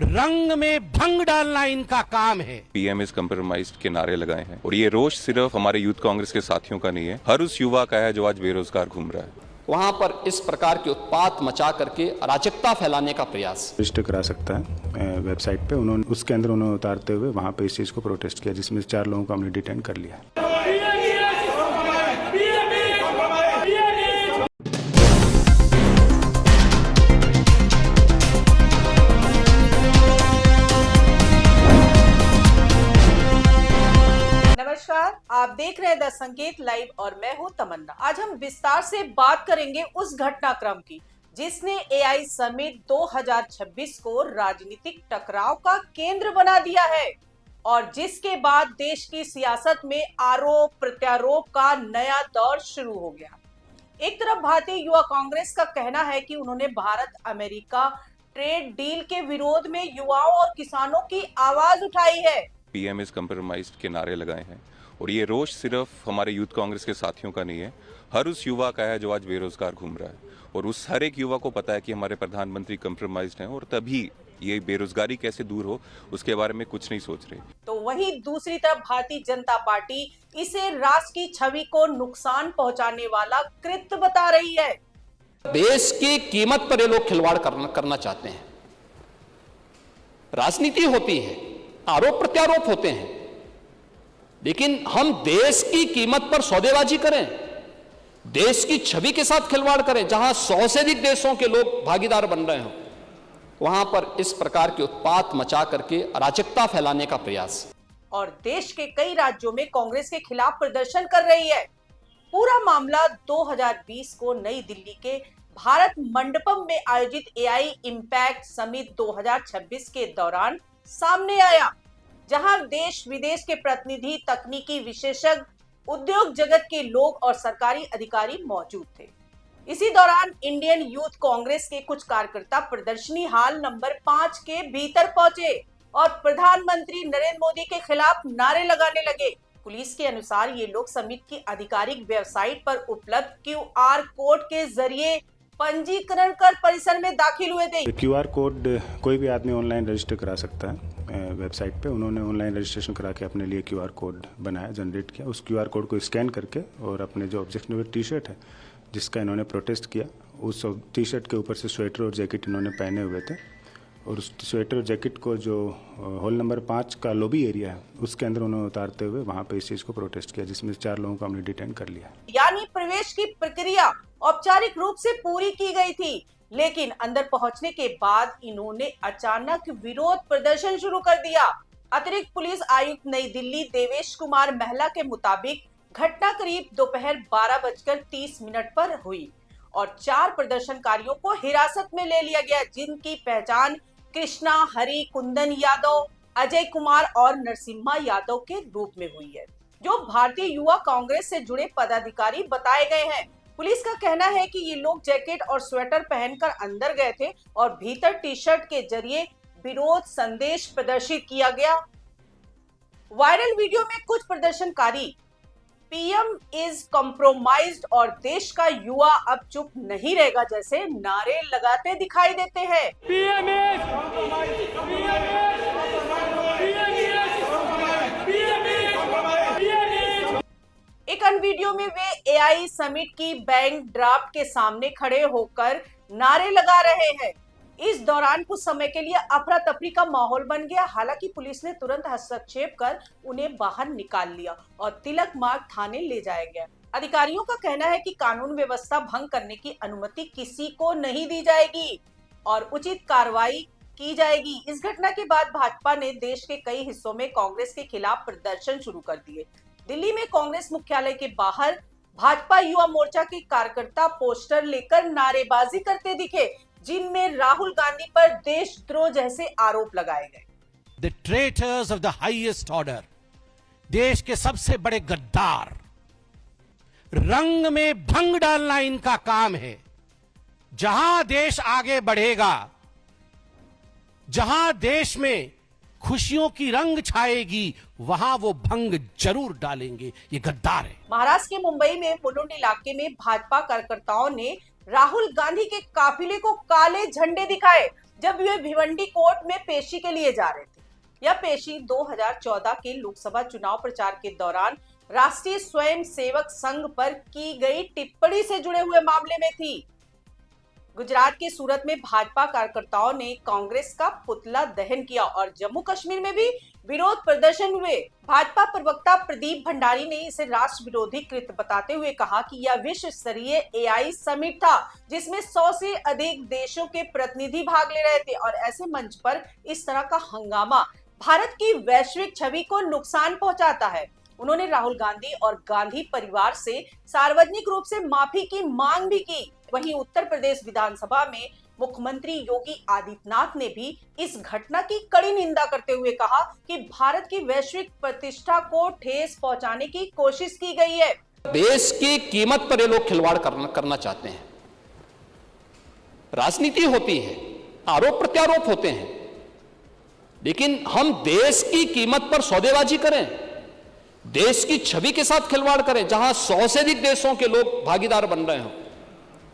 रंग में भंग डालना इनका काम है। पीएम इज कम्प्रोमाइज्ड के नारे लगाए हैं और ये रोष सिर्फ हमारे यूथ कांग्रेस के साथियों का नहीं है, हर उस युवा का है जो आज बेरोजगार घूम रहा है। वहां पर इस प्रकार के उत्पात मचा करके अराजकता फैलाने का प्रयास रजिस्टर करा सकता है वेबसाइट पे। उन्होंने उसके अंदर उन्होंने उतारते हुए वहां पे इस चीज को प्रोटेस्ट किया, जिसमें 4 लोगों को हमने डिटेन कर लिया है। नमस्कार, आप देख रहे हैं द संकेत लाइव और मैं हूं तमन्ना। आज हम विस्तार से बात करेंगे उस घटनाक्रम की जिसने एआई समिट 2026 को राजनीतिक टकराव का केंद्र बना दिया है और जिसके बाद देश की सियासत में आरोप प्रत्यारोप का नया दौर शुरू हो गया। एक तरफ भारतीय युवा कांग्रेस का कहना है कि उन्होंने भारत अमेरिका ट्रेड डील के विरोध में युवाओं और किसानों की आवाज उठाई है। पीएम इज कम्प्रोमाइज्ड के नारे लगाए हैं और ये रोष सिर्फ हमारे यूथ कांग्रेस के साथियों का नहीं है, हर उस युवा का है जो आज बेरोजगार घूम रहा है। और उस हर एक युवा को पता है कि हमारे प्रधानमंत्री कम्प्रोमाइज्ड हैं और तभी ये बेरोजगारी कैसे दूर हो उसके बारे में कुछ नहीं सोच रहे। तो वहीं दूसरी तरफ भारतीय जनता पार्टी इसे राष्ट्र की छवि को नुकसान पहुंचाने वाला कृत्य बता रही है। देश की कीमत पर ये लोग खिलवाड़ करना चाहते हैं। राजनीति होती है, आरोप प्रत्यारोप होते हैं, लेकिन हम देश की कीमत पर सौदेबाजी करें, देश की छवि के साथ खिलवाड़ करें, जहां 100 से अधिक देशों के लोग भागीदार बन रहे हो, वहां पर इस प्रकार के उत्पात मचा करके अराजकता फैलाने का प्रयास। और देश के कई राज्यों में कांग्रेस के खिलाफ प्रदर्शन कर रही है। पूरा मामला 2020 को नई दिल्ली के भारत मंडपम में आयोजित एआई इम्पैक्ट समिट 2026 के दौरान सामने आया, जहां देश विदेश के प्रतिनिधि, तकनीकी विशेषज्ञ, उद्योग जगत के लोग और सरकारी अधिकारी मौजूद थे। इसी दौरान इंडियन यूथ कांग्रेस के कुछ कार्यकर्ता प्रदर्शनी हाल नंबर 5 के भीतर पहुंचे और प्रधानमंत्री नरेंद्र मोदी के खिलाफ नारे लगाने लगे। पुलिस के अनुसार ये लोग समिट की आधिकारिक वेबसाइट पर उपलब्ध क्यूआर कोड के जरिए पंजीकरण कर परिसर में दाखिल हुए थे। क्यूआर कोड कोई भी आदमी ऑनलाइन रजिस्टर करा सकता है वेबसाइट पे। उन्होंने ऑनलाइन रजिस्ट्रेशन करा के अपने लिए क्यूआर कोड बनाया, जनरेट किया। उस क्यूआर कोड को स्कैन करके और अपने जो ऑब्जेक्शनेबल टी शर्ट है जिसका इन्होंने प्रोटेस्ट किया, उस टी शर्ट के ऊपर से स्वेटर और जैकेट इन्होंने पहने हुए थे और उस स्वेटर और जैकेट को जो हॉल नंबर 5 का लॉबी एरिया है उसके अंदर उन्होंने उतारते हुए वहां पे इस चीज को प्रोटेस्ट किया, जिसमें 4 लोगों को हमने डिटेन कर लिया। यानी प्रवेश की प्रक्रिया औपचारिक रूप से पूरी की गई थी, लेकिन अंदर पहुंचने के बाद इन्होंने अचानक विरोध प्रदर्शन शुरू कर दिया। अतिरिक्त पुलिस आयुक्त नई दिल्ली देवेश कुमार महला के मुताबिक घटना करीब दोपहर 12:30 पर हुई और 4 प्रदर्शनकारियों को हिरासत में ले लिया गया, जिनकी पहचान कृष्णा हरि कुंदन यादव, अजय कुमार और नरसिम्हा यादव के रूप में हुई है, जो भारतीय युवा कांग्रेस से जुड़े पदाधिकारी बताए गए हैं। पुलिस का कहना है कि ये लोग जैकेट और स्वेटर पहनकर अंदर गए थे और भीतर टी शर्ट के जरिए विरोध संदेश प्रदर्शित किया गया। वायरल वीडियो में कुछ प्रदर्शनकारी पीएम इज कॉम्प्रोमाइज्ड और देश का युवा अब चुप नहीं रहेगा जैसे नारे लगाते दिखाई देते हैं। एक अन्य वीडियो में वे एआई समिट की बैंक ड्राफ्ट के सामने खड़े होकर नारे लगा रहे हैं। इस दौरान कुछ समय के लिए अफरा तफरी का माहौल बन गया। हालांकि पुलिस ने तुरंत हस्तक्षेप कर उन्हें बाहर निकाल लिया और तिलक मार्ग थाने ले जाया गया। अधिकारियों का कहना है कि कानून व्यवस्था भंग करने की अनुमति किसी को नहीं दी जाएगी और उचित कार्रवाई की जाएगी। इस घटना के बाद भाजपा ने देश के कई हिस्सों में कांग्रेस के खिलाफ प्रदर्शन शुरू कर दिए। दिल्ली में कांग्रेस मुख्यालय के बाहर भाजपा युवा मोर्चा के कार्यकर्ता पोस्टर लेकर नारेबाजी करते दिखे, जिनमें राहुल गांधी पर देशद्रोह जैसे आरोप लगाए गए। The traitors of the highest order, देश के सबसे बड़े गद्दार, रंग में भंग डालना इनका काम है। जहां देश आगे बढ़ेगा, जहां देश में खुशियों की रंग छाएगी, वहां वो भंग जरूर डालेंगे। ये गद्दार है। महाराष्ट्र के मुंबई में मुलुंड इलाके में भाजपा कार्यकर्ताओं ने राहुल गांधी के काफिले को काले झंडे दिखाए जब वे भिवंडी कोर्ट में पेशी के लिए जा रहे थे। यह पेशी 2014 के लोकसभा चुनाव प्रचार के दौरान राष्ट्रीय स्वयं सेवक संघ पर की गई टिप्पणी से जुड़े हुए मामले में थी। गुजरात के सूरत में भाजपा कार्यकर्ताओं ने कांग्रेस का पुतला दहन किया और जम्मू कश्मीर में भी विरोध प्रदर्शन हुए। भाजपा प्रवक्ता प्रदीप भंडारी ने इसे राष्ट्र विरोधी कृत्य बताते हुए कहा कि यह विश्व स्तरीय एआई समिट था जिसमें 100 से अधिक देशों के प्रतिनिधि भाग ले रहे थे और ऐसे मंच पर इस तरह का हंगामा भारत की वैश्विक छवि को नुकसान पहुंचाता है। उन्होंने राहुल गांधी और गांधी परिवार से सार्वजनिक रूप से माफी की मांग भी की। वहीं उत्तर प्रदेश विधानसभा में मुख्यमंत्री योगी आदित्यनाथ ने भी इस घटना की कड़ी निंदा करते हुए कहा कि भारत की वैश्विक प्रतिष्ठा को ठेस पहुंचाने की कोशिश की गई है। देश की कीमत पर ये लोग खिलवाड़ करना चाहते हैं। राजनीति होती है, आरोप प्रत्यारोप होते हैं, लेकिन हम देश की कीमत पर सौदेबाजी करें, देश की छवि के साथ खिलवाड़ करें, जहां 100 से अधिक देशों के लोग भागीदार बन रहे हो,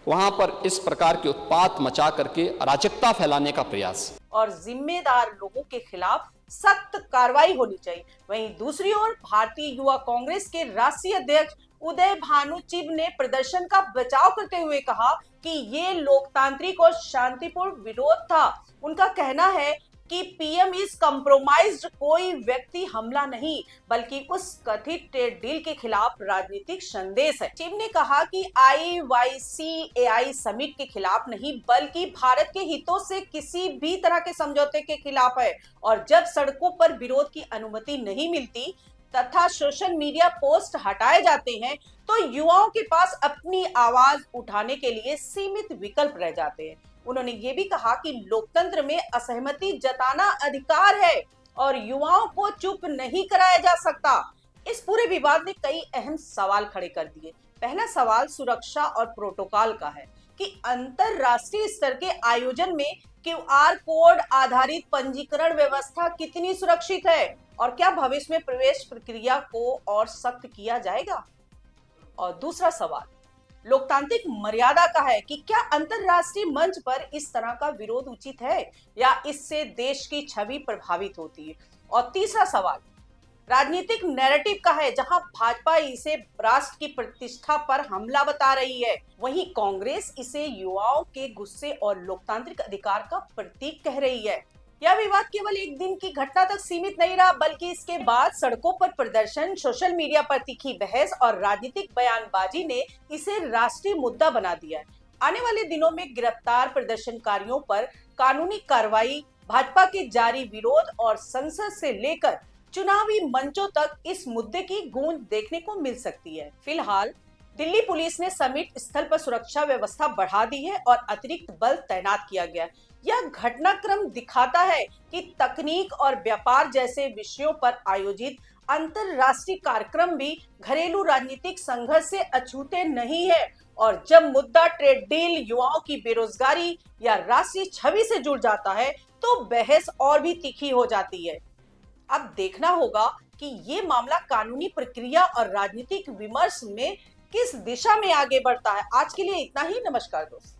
वहां पर इस प्रकार के उत्पात मचा करके अराजकता फैलाने का प्रयास और जिम्मेदार लोगों के खिलाफ सख्त कार्रवाई होनी चाहिए। वहीं दूसरी ओर भारतीय युवा कांग्रेस के राष्ट्रीय अध्यक्ष उदय भानु चिब ने प्रदर्शन का बचाव करते हुए कहा कि ये लोकतांत्रिक और शांतिपूर्ण विरोध था। उनका कहना है कि पीएम इज कॉम्प्रोमाइज्ड कोई व्यक्ति हमला नहीं बल्कि उस कथित ट्रेड डील के खिलाफ राजनीतिक संदेश है। चिब ने कहा कि IYC-AI समिट के खिलाफ नहीं बल्कि भारत के हितों से किसी भी तरह के समझौते के खिलाफ है और जब सड़कों पर विरोध की अनुमति नहीं मिलती तथा सोशल मीडिया पोस्ट हटाए जाते हैं तो युवाओं के पास अपनी आवाज उठाने के लिए सीमित विकल्प रह जाते हैं। उन्होंने ये भी कहा कि लोकतंत्र में असहमति जताना अधिकार है और युवाओं को चुप नहीं कराया जा सकता। इस पूरे विवाद ने कई अहम सवाल खड़े कर दिए। पहला सवाल सुरक्षा और प्रोटोकॉल का है कि अंतरराष्ट्रीय स्तर के आयोजन में QR कोड आधारित पंजीकरण व्यवस्था कितनी सुरक्षित है और क्या भविष्य में प्रवेश प्रक्रिया को और सख्त किया जाएगा। और दूसरा सवाल लोकतांत्रिक मर्यादा का है कि क्या अंतरराष्ट्रीय मंच पर इस तरह का विरोध उचित है या इससे देश की छवि प्रभावित होती है। और तीसरा सवाल राजनीतिक नैरेटिव का है जहां भाजपा इसे राष्ट्र की प्रतिष्ठा पर हमला बता रही है, वहीं कांग्रेस इसे युवाओं के गुस्से और लोकतांत्रिक अधिकार का प्रतीक कह रही है। यह विवाद केवल एक दिन की घटना तक सीमित नहीं रहा बल्कि इसके बाद सड़कों पर प्रदर्शन, सोशल मीडिया पर तीखी बहस और राजनीतिक बयानबाजी ने इसे राष्ट्रीय मुद्दा बना दिया है। आने वाले दिनों में गिरफ्तार प्रदर्शनकारियों पर कानूनी कार्रवाई, भाजपा के जारी विरोध और संसद से लेकर चुनावी मंचों तक इस मुद्दे की गूंज देखने को मिल सकती है। फिलहाल दिल्ली पुलिस ने समिट स्थल पर सुरक्षा व्यवस्था बढ़ा दी है और अतिरिक्त बल तैनात किया गया है। यह घटनाक्रम दिखाता है कि तकनीक और व्यापार जैसे विषयों पर आयोजित अंतरराष्ट्रीय कार्यक्रम भी घरेलू राजनीतिक संघर्ष से अछूते नहीं है और जब मुद्दा ट्रेड डील, युवाओं की बेरोजगारी या राष्ट्रीय छवि से जुड़ जाता है तो बहस और भी तीखी हो जाती है। अब देखना होगा कि ये मामला कानूनी प्रक्रिया और राजनीतिक विमर्श में किस दिशा में आगे बढ़ता है। आज के लिए इतना ही। नमस्कार दोस्तों।